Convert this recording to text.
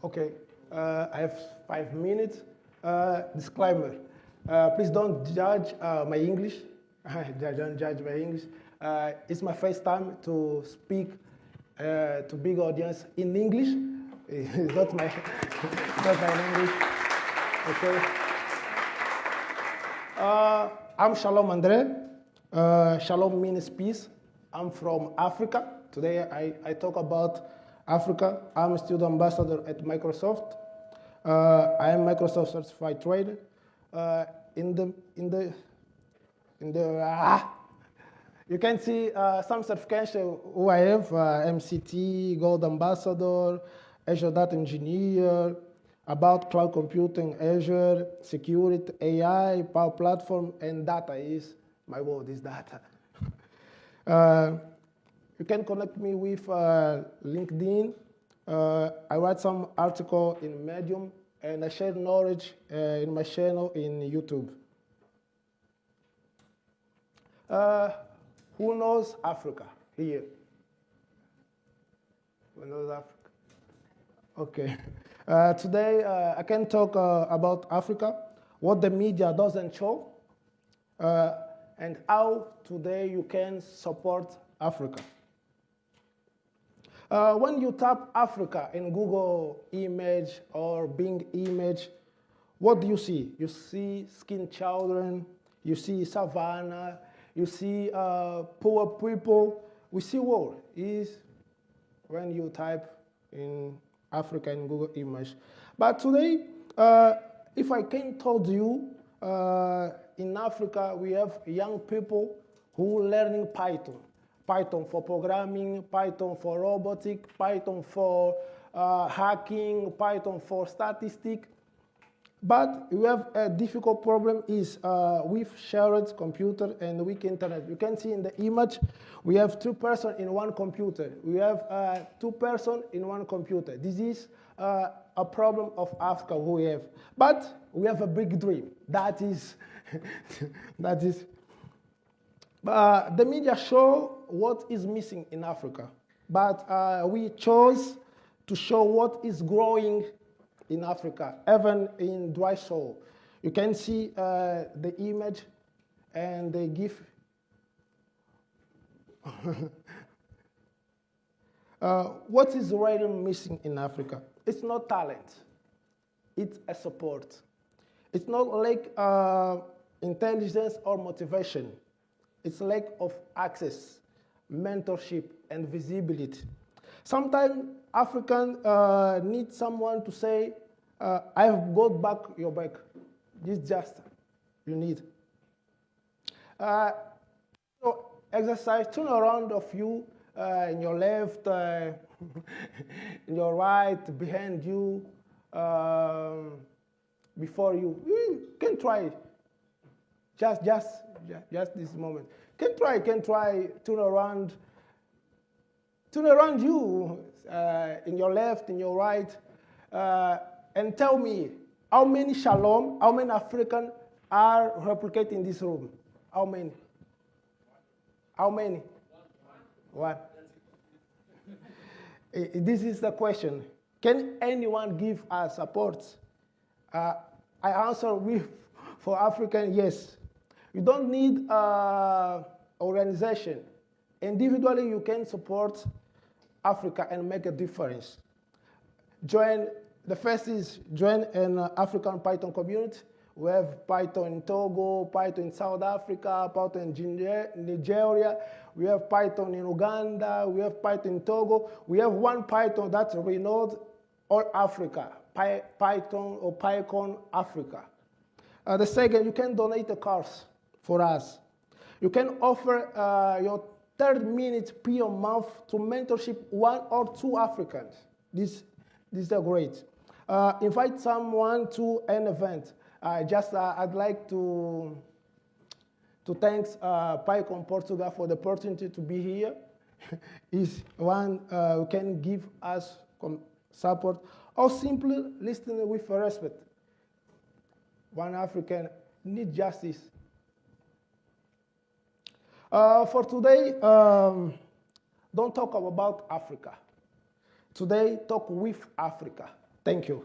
Okay, I have 5 minutes. Disclaimer. Please don't judge my English. Don't judge my English. It's my first time to speak to big audience in English. It's not my, not my English. Okay. I'm Shalom Andre. Shalom means peace. I'm from Africa. Today I talk about Africa. I'm a student ambassador at Microsoft. I am Microsoft certified trader. You can see some certification who I have, MCT, Gold Ambassador, Azure Data Engineer, about cloud computing, Azure, security, AI, Power Platform, and data is, my word is data. You can connect me with LinkedIn. I write some article in Medium, and I share knowledge in my channel in YouTube. Who knows Africa here? Who knows Africa? Okay. Today I can talk about Africa, what the media doesn't show, and how today you can support Africa. When you tap Africa in Google image or Bing image, what do you see? You see skin children, you see savannah, you see poor people. We see war is when you type in Africa in Google image. But today, if I can told you, in Africa we have young people who learning Python. Python for programming, Python for robotics, Python for hacking, Python for statistics. But we have a difficult problem is with shared computer and weak internet. You can see in the image, we have 2 persons in one computer. We have 2 persons in one computer. This is a problem of Africa we have. But we have a big dream. That is, the media show what is missing in Africa. But we chose to show what is growing in Africa, even in dry soil. You can see the image and they give. What is really missing in Africa? It's not talent, it's a support. It's not like intelligence or motivation. It's lack of access, mentorship, and visibility. Sometimes Africans need someone to say, I have got back your back. This just you need. So exercise, turn around of you, in your left, in your right, behind you, before you. You can try. Just this moment. Can try, turn around you, in your left, in your right, and tell me how many Shalom, how many Africans are replicated in this room? How many? How many? One. This is the question. Can anyone give us support? I answer with, for African, yes. You don't need organization. Individually, you can support Africa and make a difference. The first is join an African Python community. We have Python in Togo, Python in South Africa, Python in Nigeria. We have Python in Uganda. We have Python in Togo. We have one Python that's renowned all Africa, Python or PyCon Africa. The second, you can donate a course for us. You can offer your 30 minutes per month to mentorship 1 or 2 Africans. This is great. Invite someone to an event. I'd like to thank PyCon Portugal for the opportunity to be here. Is one who can give us support or simply listen with respect. One African need justice. For today, don't talk about Africa. Today, talk with Africa. Thank you.